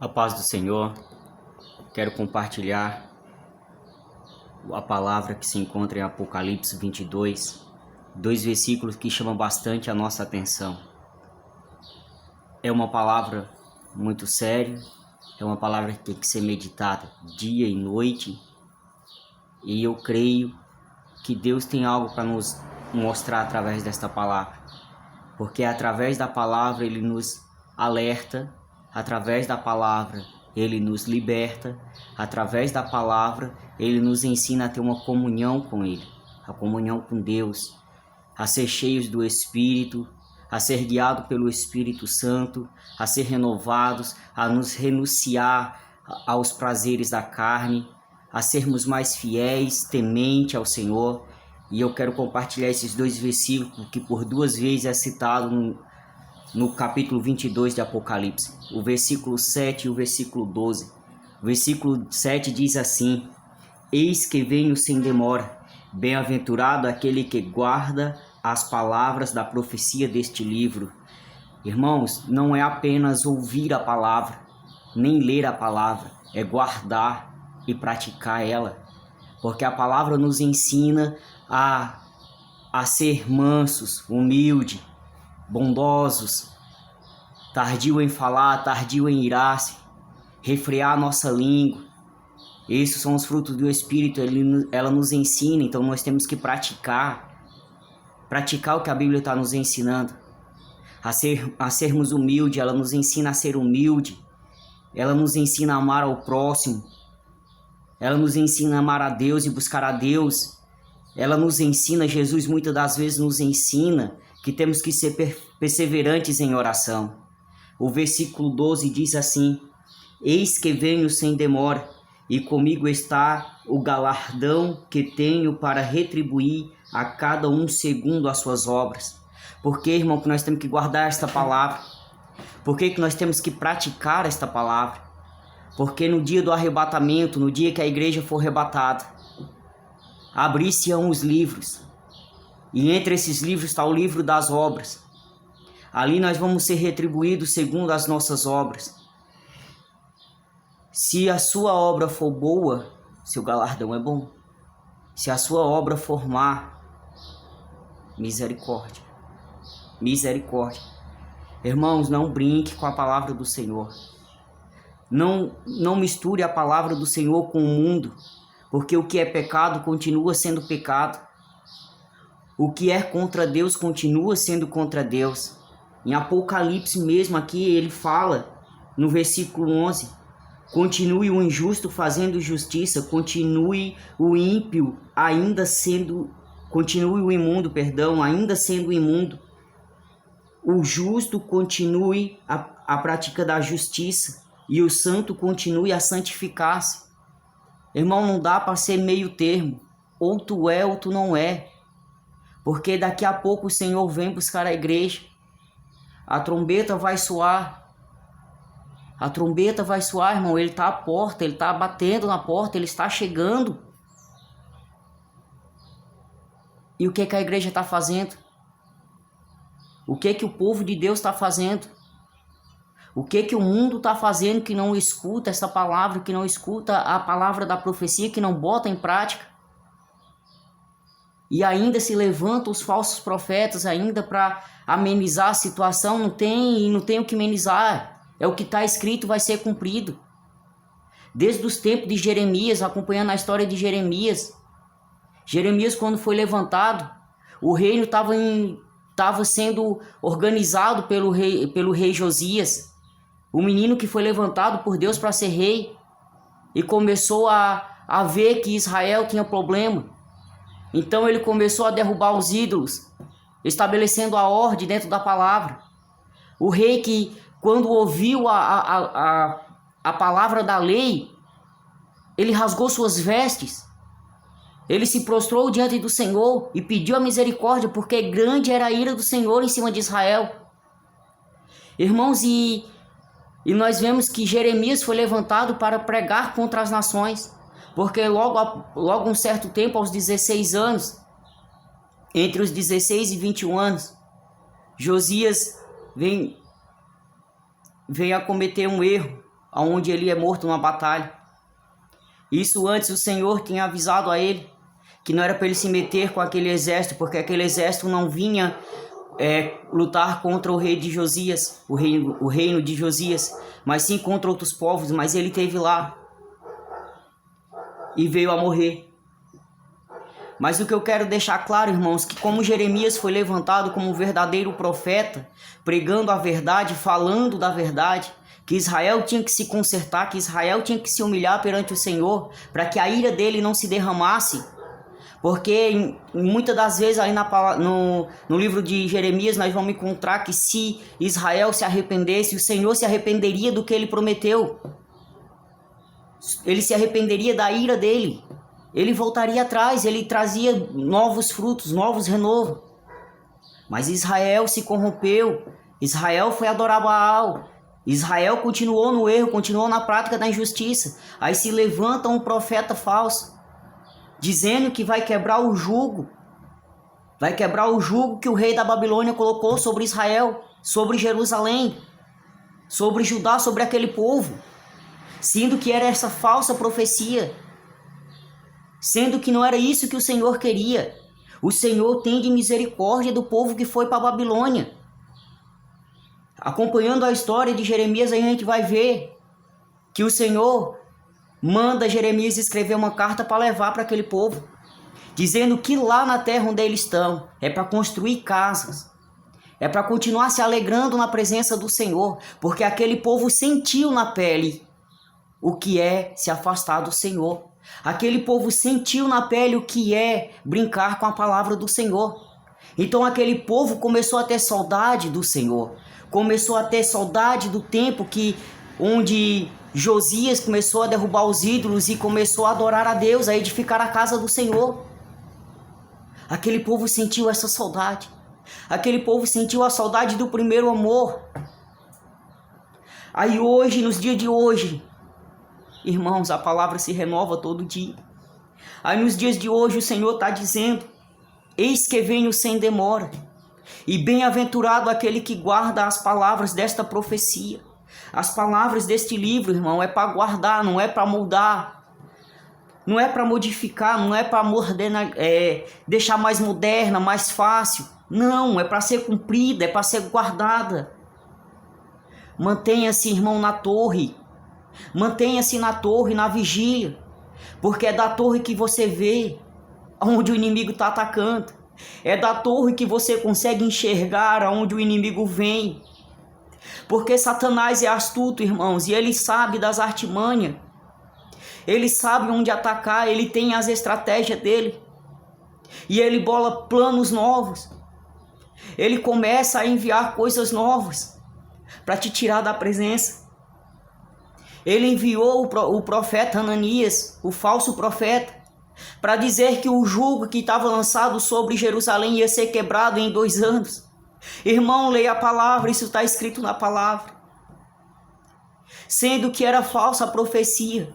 A paz do Senhor, quero compartilhar a palavra que se encontra em Apocalipse 22, dois versículos que chamam bastante a nossa atenção. É uma palavra muito séria, é uma palavra que tem que ser meditada dia e noite, e eu creio que Deus tem algo para nos mostrar através desta palavra, porque através da palavra Ele nos alerta, através da palavra Ele nos liberta, através da palavra Ele nos ensina a ter uma comunhão com Ele, a comunhão com Deus, a ser cheios do Espírito, a ser guiados pelo Espírito Santo, a ser renovados, a nos renunciar aos prazeres da carne, a sermos mais fiéis, temente ao Senhor. E eu quero compartilhar esses dois versículos que por duas vezes é citado no capítulo 22 de Apocalipse, o versículo 7 e o versículo 12. O versículo 7 diz assim: Eis que venho sem demora, bem-aventurado aquele que guarda as palavras da profecia deste livro. Irmãos, não é apenas ouvir a palavra, nem ler a palavra, é guardar e praticar ela, porque a palavra nos ensina a ser mansos, humildes, bondosos, tardio em falar, tardio em irar-se, refrear a nossa língua. Esses são os frutos do Espírito, ela nos ensina, então nós temos que praticar o que a Bíblia está nos ensinando, a sermos humildes. Ela nos ensina a ser humilde, ela nos ensina a amar ao próximo, ela nos ensina a amar a Deus e buscar a Deus. Ela nos ensina, Jesus muitas das vezes nos ensina que temos que ser perseverantes em oração. O versículo 12 diz assim: Eis que venho sem demora, e comigo está o galardão que tenho para retribuir a cada um segundo as suas obras. Por que, irmão, que nós temos que guardar esta palavra? Por que nós temos que praticar esta palavra? Porque no dia do arrebatamento, no dia que a igreja for arrebatada, abrir-se-ão os livros. E entre esses livros está o livro das obras. Ali nós vamos ser retribuídos segundo as nossas obras. Se a sua obra for boa, seu galardão é bom. Se a sua obra for má, misericórdia. Misericórdia. Irmãos, não brinque com a palavra do Senhor. Não misture a palavra do Senhor com o mundo, porque o que é pecado continua sendo pecado. O que é contra Deus continua sendo contra Deus. Em Apocalipse mesmo aqui ele fala no versículo 11: continue o injusto fazendo justiça, continue o ímpio continue o imundo, ainda sendo imundo. O justo continue a prática da justiça e o santo continue a santificar-se. Irmão, não dá para ser meio termo, ou tu é ou tu não é, porque daqui a pouco o Senhor vem buscar a igreja. A trombeta vai soar. A trombeta vai soar, irmão. Ele está à porta, ele está batendo na porta, ele está chegando. E o que a igreja está fazendo? O que o povo de Deus está fazendo? O que o mundo está fazendo que não escuta essa palavra, que não escuta a palavra da profecia, que não bota em prática? E ainda se levantam os falsos profetas ainda para amenizar a situação. Não tem o que amenizar. É o que está escrito, vai ser cumprido. Desde os tempos de Jeremias, acompanhando a história de Jeremias. Jeremias, quando foi levantado, o reino estava sendo organizado pelo rei Josias. O menino que foi levantado por Deus para ser rei. E começou a ver que Israel tinha problema. Então ele começou a derrubar os ídolos, estabelecendo a ordem dentro da palavra. O rei que, quando ouviu a palavra da lei, ele rasgou suas vestes. Ele se prostrou diante do Senhor e pediu a misericórdia, porque grande era a ira do Senhor em cima de Israel. Irmãos, e nós vemos que Jeremias foi levantado para pregar contra as nações. Porque logo um certo tempo, aos 16 anos, entre os 16 e 21 anos, Josias vem a cometer um erro. onde ele é morto numa batalha. Isso antes o Senhor tinha avisado a ele que não era para ele se meter com aquele exército, porque aquele exército não vinha lutar contra o rei de Josias, o reino de Josias, mas sim contra outros povos. Mas ele esteve lá e veio a morrer. Mas o que eu quero deixar claro, irmãos, que como Jeremias foi levantado como um verdadeiro profeta, pregando a verdade, falando da verdade, que Israel tinha que se consertar, que Israel tinha que se humilhar perante o Senhor, para que a ira dele não se derramasse. Porque muitas das vezes aí no livro de Jeremias nós vamos encontrar que se Israel se arrependesse, o Senhor se arrependeria do que ele prometeu. Ele se arrependeria da ira dele. Ele voltaria atrás, ele trazia novos frutos, novos renovos. Mas Israel se corrompeu, Israel foi adorar Baal, Israel continuou no erro, continuou na prática da injustiça. Aí se levanta um profeta falso, dizendo que vai quebrar o jugo. Vai quebrar o jugo que o rei da Babilônia colocou sobre Israel, sobre Jerusalém, sobre Judá, sobre aquele povo. Sendo que era essa falsa profecia. Sendo que não era isso que o Senhor queria. O Senhor tem de misericórdia do povo que foi para a Babilônia. Acompanhando a história de Jeremias, aí a gente vai ver que o Senhor manda Jeremias escrever uma carta para levar para aquele povo, dizendo que lá na terra onde eles estão é para construir casas, é para continuar se alegrando na presença do Senhor, porque aquele povo sentiu na pele o que é se afastar do Senhor. Aquele povo sentiu na pele o que é brincar com a palavra do Senhor. Então aquele povo começou a ter saudade do Senhor, começou a ter saudade do tempo onde Josias começou a derrubar os ídolos e começou a adorar a Deus, a edificar a casa do Senhor. Aquele povo sentiu essa saudade. Aquele povo sentiu a saudade do primeiro amor. Aí hoje, nos dias de hoje, irmãos, a palavra se renova todo dia. Aí nos dias de hoje o Senhor está dizendo: eis que venho sem demora, e bem-aventurado aquele que guarda as palavras desta profecia. As palavras deste livro, irmão, é para guardar, não é para moldar, não é para modificar, não é para deixar mais moderna, mais fácil. Não, é para ser cumprida, é para ser guardada. Mantenha-se, irmão, na torre. Mantenha-se na torre, na vigília, porque é da torre que você vê onde o inimigo está atacando. É da torre que você consegue enxergar aonde o inimigo vem. Porque Satanás é astuto, irmãos, e ele sabe das artimanhas. Ele sabe onde atacar, ele tem as estratégias dele. E ele bola planos novos. Ele começa a enviar coisas novas para te tirar da presença. Ele enviou o profeta Ananias, o falso profeta, para dizer que o jugo que estava lançado sobre Jerusalém ia ser quebrado em 2 anos. Irmão, leia a palavra, isso está escrito na palavra. Sendo que era falsa a profecia.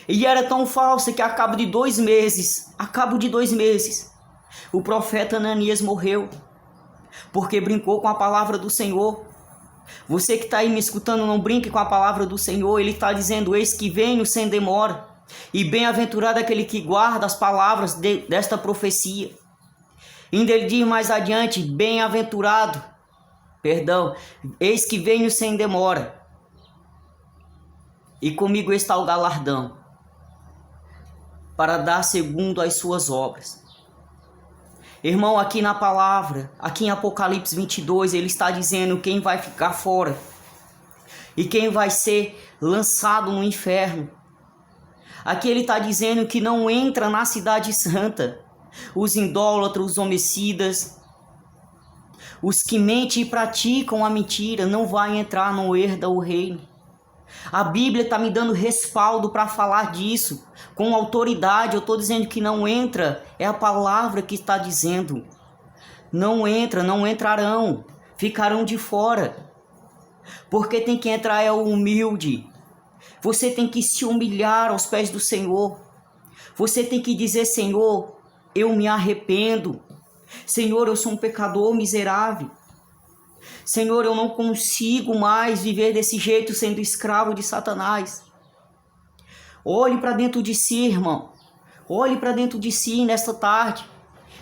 E era tão falsa que a cabo de 2 meses, o profeta Ananias morreu, porque brincou com a palavra do Senhor. Você que está aí me escutando, não brinque com a palavra do Senhor. Ele está dizendo: eis que venho sem demora, e bem-aventurado aquele que guarda as palavras desta profecia. Ainda ele diz mais adiante: eis que venho sem demora, e comigo está o galardão, para dar segundo as suas obras. Irmão, aqui na palavra, aqui em Apocalipse 22, ele está dizendo quem vai ficar fora e quem vai ser lançado no inferno. Aqui ele está dizendo que não entra na cidade santa os idólatras, os homicidas, os que mentem e praticam a mentira, não vai entrar, não herda o reino. A Bíblia está me dando respaldo para falar disso, com autoridade. Eu estou dizendo que não entra, é a palavra que está dizendo. Não entra, não entrarão, ficarão de fora. Porque tem que entrar é o humilde. Você tem que se humilhar aos pés do Senhor. Você tem que dizer: Senhor, eu me arrependo. Senhor, eu sou um pecador miserável. Senhor, eu não consigo mais viver desse jeito sendo escravo de Satanás. Olhe para dentro de si, irmão. Olhe para dentro de si nesta tarde.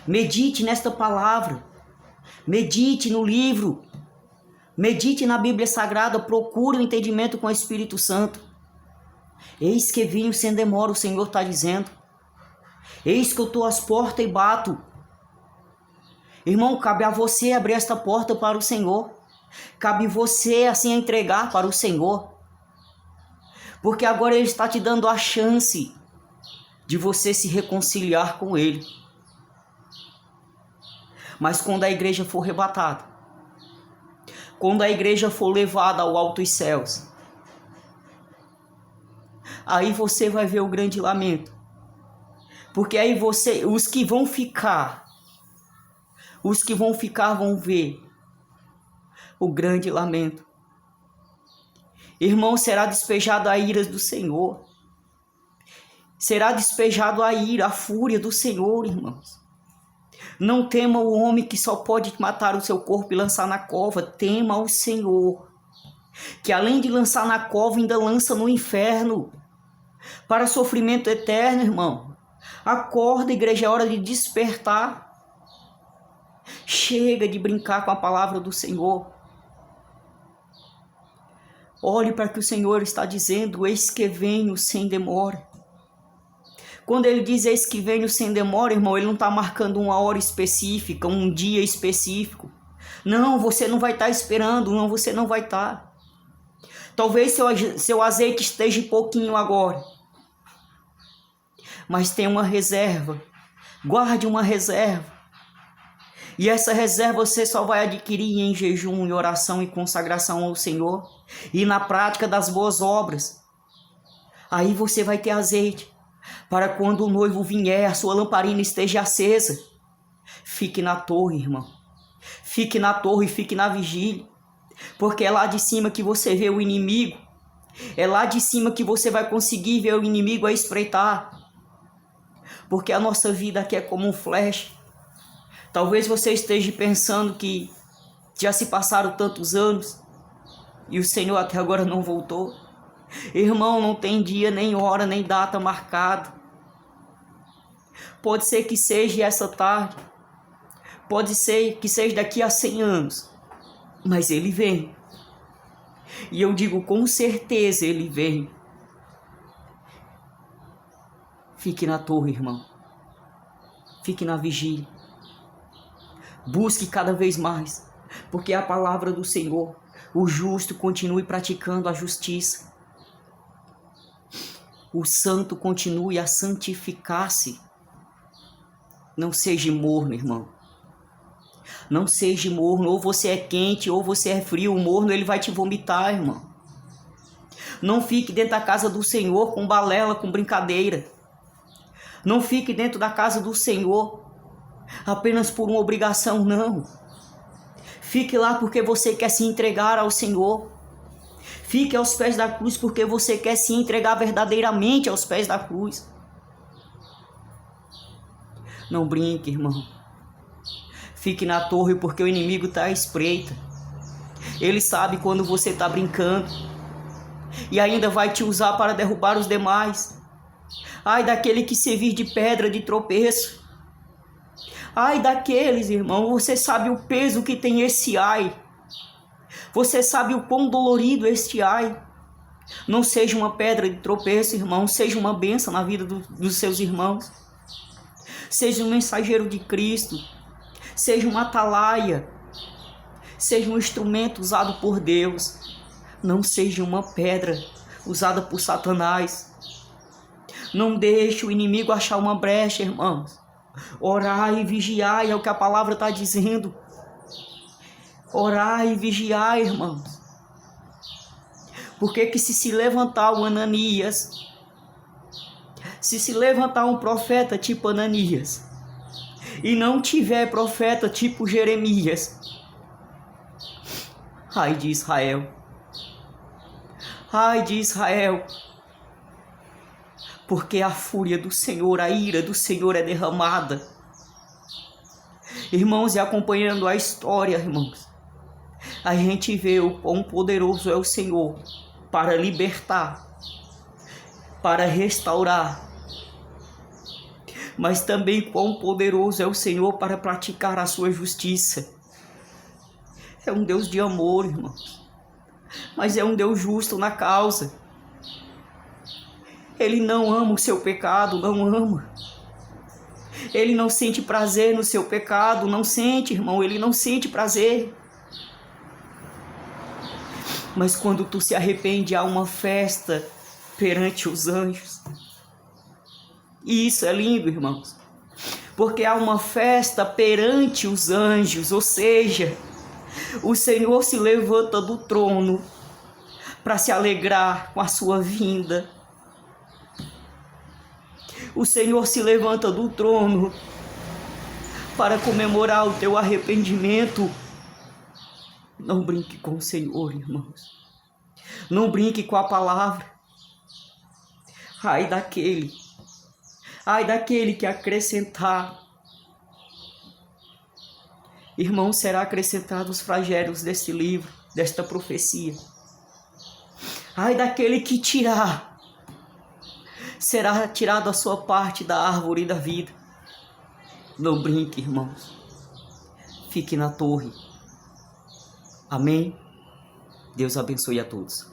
Medite nesta palavra. Medite no livro. Medite na Bíblia Sagrada. Procure o entendimento com o Espírito Santo. Eis que venho sem demora, o Senhor está dizendo. Eis que eu estou às portas e bato. Irmão, cabe a você abrir esta porta para o Senhor. Cabe você assim entregar para o Senhor. Porque agora Ele está te dando a chance de você se reconciliar com Ele. Mas quando a igreja for arrebatada, quando a igreja for levada ao altos céus, aí você vai ver o grande lamento. Porque aí os que vão ficar vão ver o grande lamento. Irmão, será despejado a ira do Senhor. Será despejado a ira, a fúria do Senhor, irmãos. Não tema o homem que só pode matar o seu corpo e lançar na cova. Tema o Senhor, que além de lançar na cova, ainda lança no inferno, para sofrimento eterno, irmão. Acorda, igreja, é hora de despertar. Chega de brincar com a palavra do Senhor. Olhe para o que o Senhor está dizendo, eis que venho sem demora. Quando ele diz eis que venho sem demora, irmão, ele não está marcando uma hora específica, um dia específico. Não, você não vai estar esperando, não, você não vai estar. Talvez seu azeite esteja pouquinho agora, mas tem uma reserva. Guarde uma reserva. E essa reserva você só vai adquirir em jejum, em oração e consagração ao Senhor. E na prática das boas obras. Aí você vai ter azeite. Para quando o noivo vier, a sua lamparina esteja acesa. Fique na torre, irmão. Fique na torre, fique na vigília. Porque é lá de cima que você vê o inimigo. É lá de cima que você vai conseguir ver o inimigo a espreitar. Porque a nossa vida aqui é como um flash. Talvez você esteja pensando que já se passaram tantos anos e o Senhor até agora não voltou. Irmão, não tem dia, nem hora, nem data marcada. Pode ser que seja essa tarde. Pode ser que seja daqui a 100 anos. Mas Ele vem. E eu digo com certeza Ele vem. Fique na torre, irmão. Fique na vigília. Busque cada vez mais, porque é a palavra do Senhor. O justo continue praticando a justiça. O santo continue a santificar-se. Não seja morno, irmão. Não seja morno. Ou você é quente, ou você é frio. O morno, ele vai te vomitar, irmão. Não fique dentro da casa do Senhor com balela, com brincadeira. Não fique dentro da casa do Senhor apenas por uma obrigação, não. Fique lá porque você quer se entregar ao Senhor. Fique aos pés da cruz porque você quer se entregar verdadeiramente aos pés da cruz. Não brinque, irmão. Fique na torre porque o inimigo está à espreita. Ele sabe quando você está brincando. E ainda vai te usar para derrubar os demais. Ai daquele que servir de pedra de tropeço. Ai daqueles, irmão, você sabe o peso que tem esse ai. Você sabe o quão dolorido é este ai. Não seja uma pedra de tropeço, irmão, seja uma bênção na vida dos seus irmãos. Seja um mensageiro de Cristo. Seja uma atalaia. Seja um instrumento usado por Deus. Não seja uma pedra usada por Satanás. Não deixe o inimigo achar uma brecha, irmãos. Orai e vigiai, é o que a palavra está dizendo. Orai e vigiai, irmãos. Porque que se levantar o Ananias, se levantar um profeta tipo Ananias, e não tiver profeta tipo Jeremias, ai de Israel. Ai de Israel. Porque a fúria do Senhor, a ira do Senhor é derramada. Irmãos, e acompanhando a história, irmãos, a gente vê o quão poderoso é o Senhor para libertar, para restaurar, mas também quão poderoso é o Senhor para praticar a sua justiça. É um Deus de amor, irmãos, mas é um Deus justo na causa. Ele não ama o seu pecado, não ama. Ele não sente prazer no seu pecado, não sente, irmão, ele não sente prazer. Mas quando tu se arrepende, há uma festa perante os anjos. E isso é lindo, irmãos, porque há uma festa perante os anjos, ou seja, o Senhor se levanta do trono para se alegrar com a sua vinda. O Senhor se levanta do trono para comemorar o teu arrependimento. Não brinque com o Senhor, irmãos. Não brinque com a palavra. Ai daquele que acrescentar. Irmão, será acrescentado os flagelos deste livro, desta profecia. Ai daquele que tirar. Será tirado a sua parte da árvore da vida. Não brinque, irmãos. Fique na torre. Amém? Deus abençoe a todos.